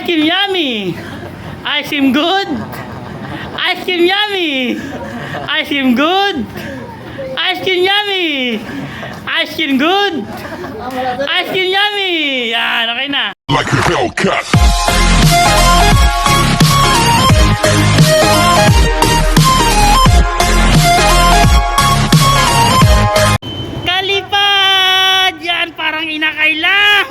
cream yummy. Ice cream good. Ice cream yummy. Ice cream good. Ice cream yummy. Ice cream good. Ice cream yummy. Yan, okay na. Like a Hellcat. Kalipad! Yan, parang inakay lang.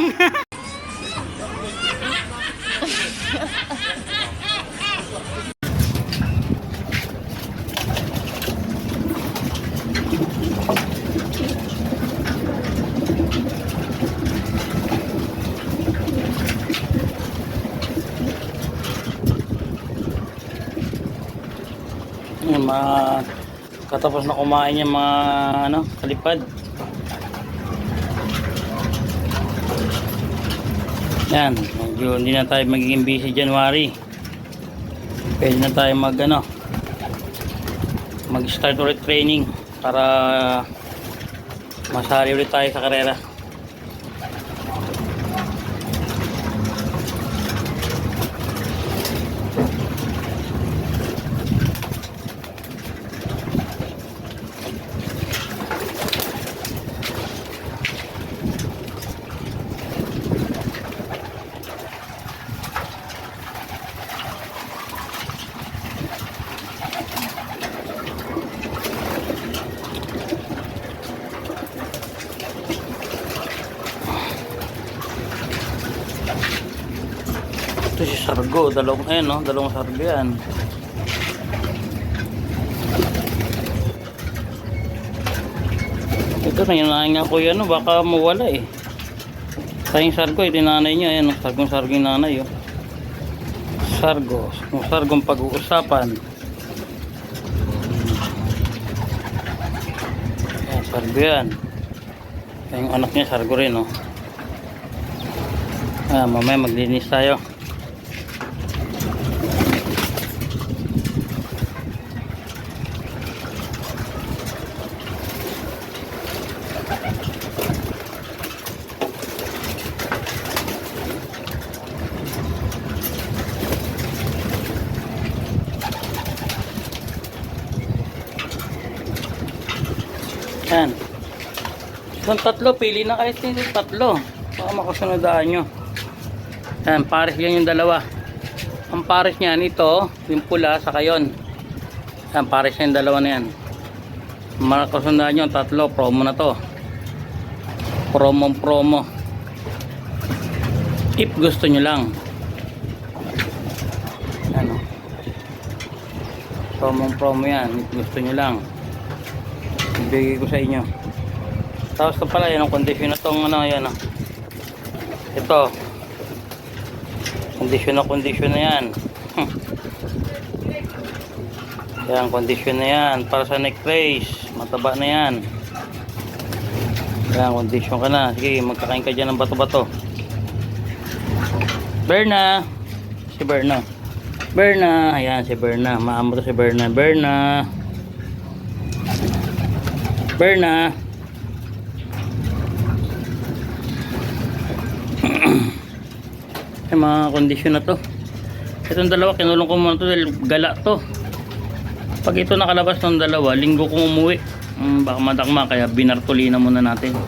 Yung mga katapos na kumain yung mga kalipad. Yan, medyo hindi na tayo magiging busy January. Pwede na tayo mag-start ulit training para masali ulit tayo sa karera. Ito si Sargo, dalawang Sargo yan. Ito na yung nga ko yan, baka mawala eh. Tayong Sargo, ito yung nanay niya, yan, Sargo yung nanay. Oh. Sargong pag-uusapan. Yan, Sargo yan. Yung anak niya, Sargo rin, oh. Mamaya maglinis tayo. Yan. Itong tatlo, pili na kayo yung tatlo. Baka makasunodaan nyo. Yan, pares yan yung dalawa. Ang pares niyan, ito, yung pula, saka yun. Yan, pares yan yung dalawa na yan. Makasunodaan nyo, tatlo, promo na to. Promo. If gusto nyo lang. Yan, promo yan, if gusto nyo lang. Ibigay ko sa inyo. Tapos ito pala, yan ang condition na itong yan. Ito. Condition na yan. Yan, condition na yan. Para sa neck brace. Mataba na yan. Yan, condition ka na. Sige, magkakain ka dyan ng bato-bato. Berna. Si Berna. Ayan, si Berna. Maamo to si Berna. Yung mga kondisyon na to. Itong dalawa kinulong ko muna to dahil gala to. Pag ito nakalabas ng dalawa, linggo kong umuwi. Baka madakma, kaya binartolina muna natin.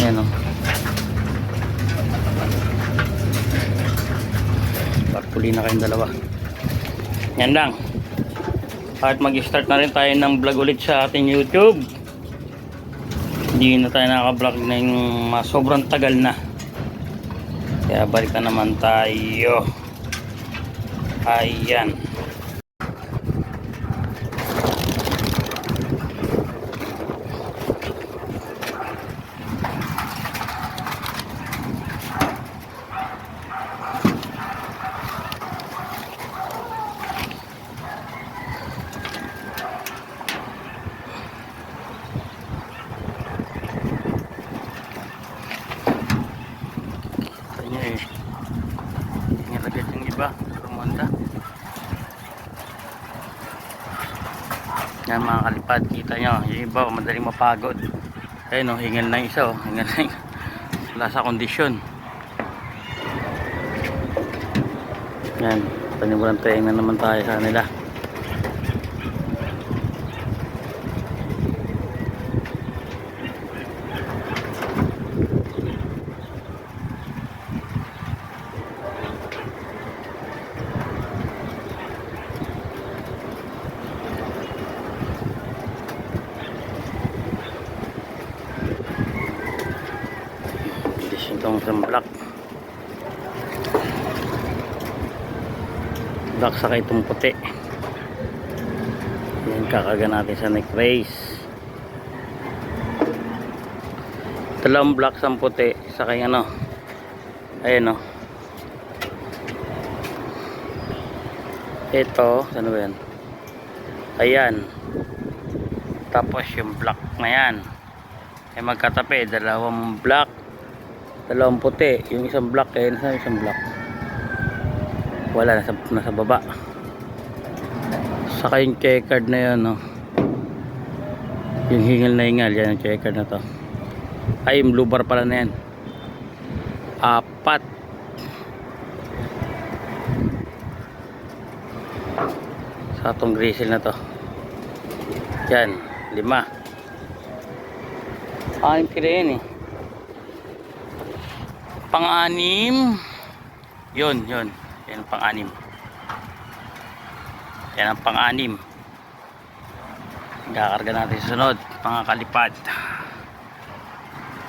Ayan o. Bartolina kayong dalawa. Yan lang. At mag-start na rin tayo ng vlog ulit sa ating YouTube. Hindi na tayo nakaka-vlog na yung sobrang tagal na. Kaya balik na naman tayo. Ayan. Nilagay yung iba, rumanda. Yan mga kalipad, kita nyo, yung iba madaling mapagod. Ayun o, hingal na isa o, hingal na wala sa kondisyon. Yan, panimulang train na naman tayo sa nila. Itong isang black saka itong puti. Yan, kakaga natin sa neck race. Dalawang black sa puti saka yung ano, ayan o, ito ano ba yan, ayan, tapos yung black na yan ay magkatabi, dalawang black, dalawang puti, yung isang black eh, isang black wala, nasa baba. Saka yung checkered na yan, no? Yung hingal na hingal, yan yung checkered na to. Ay, yung blue bar pala na yan, 4. Sa itong grizzle na to, yan, 5. 6 kilo yan eh. Pang-anim, yun yan ang pang-anim, yan ang pang-anim. Kakarga natin sa sunod, mga kalipad.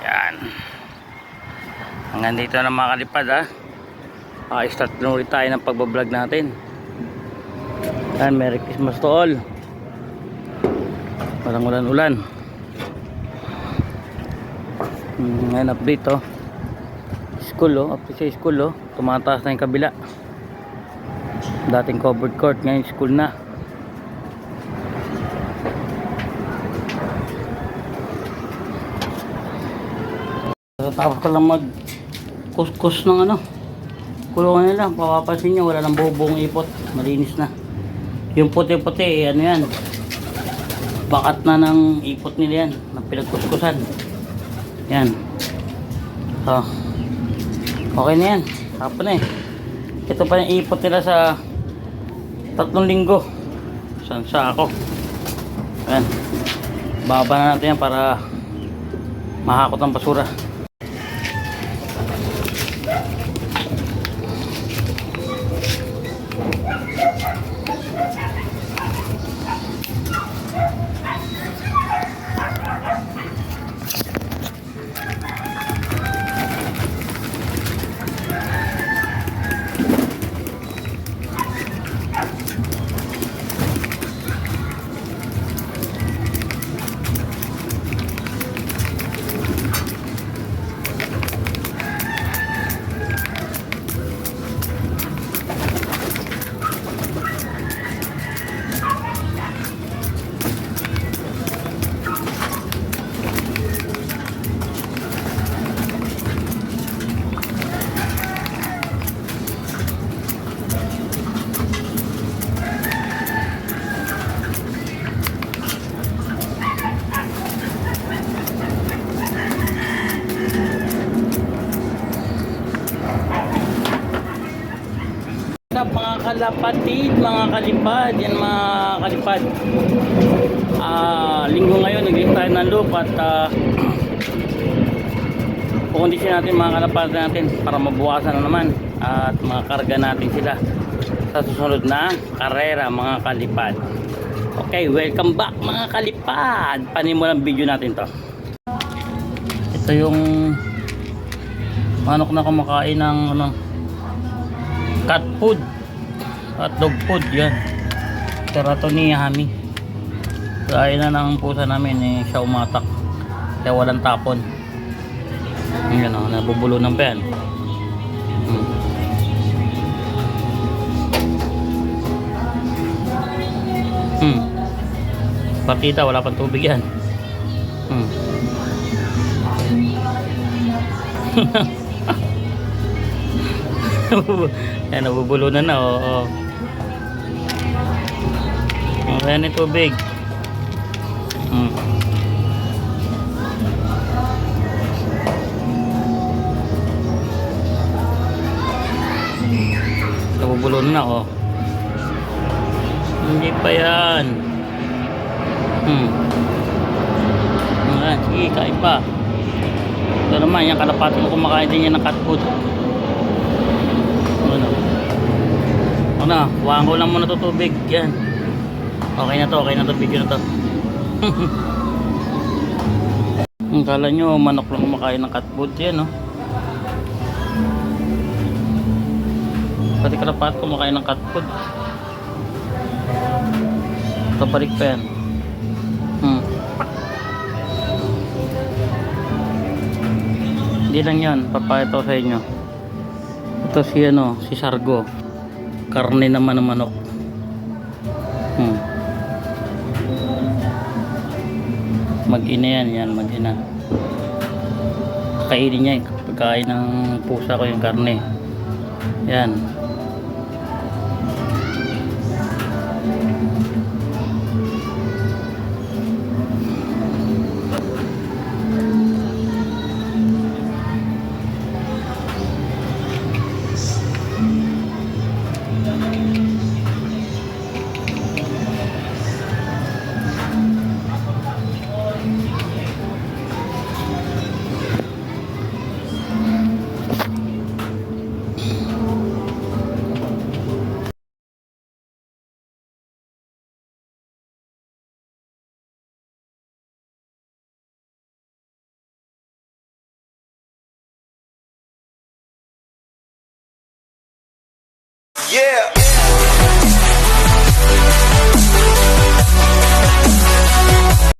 Yan, hanggang dito na mga kalipad, ha. Start na ulit tayo ng pagbablog natin. Yan, Merry Christmas to all. Walang ulan-ulan. Ngayon update school, after sa school, tumataas na yung kabila. Dating covered court, ngayon school na. Tapos ko lang mag kuskus ng ano, kulungan nila. Papapansin nyo, wala nang buong ipot, malinis na. Yung puti-puti, ano yan, bakat na ng ipot nila yan, ng pinagkuskusan. Yan, so okay na yan, hapon na eh. Ito pa yung ipot nila sa 3 linggo. Sa ako. Ayan, baba na natin yan para mahakot ang basura. Mga kalapatid, mga kalipad, yan mga kalipad. Linggo ngayon, nag-lift tayo ng loop at kukondisyon natin mga kalapad natin para mabukasan na naman at makakarga natin sila sa susunod na karera mga kalipad. Okay, welcome back mga kalipad. Panimulang video natin to. Ito yung manok na kumakain ng ano, cat food at dog food, yan. Tirato ni Hami. Kaya na ng pusa namin siya umatak. Kaya walang tapon. Yan nabubulo ng pen. Partita, wala pang tubig yan. Yan, nabubulunan na, oo. Ayan yung tubig. Tulo na, oh. Hindi pa yan. Ayan, sige, kain pa. Ito naman, yung kalapati mo kumakain din yan ng cat food. Ano, huwakan ko lang muna ito tubig. Yan. Okay na to, video na to. Ang kala nyo, manok lang kumakain ng cat food. Yan, no? Pati kalapati kumakain ng cat food. Ito, balik pa yan. Hindi lang yan, papakita ko sa inyo. Ito si ano, si Sargo. Karne naman ng manok. Mag-ina yan, mag-ina. Kainin niya yung pagkain ng pusa ko yung karne. Yan. Yeah.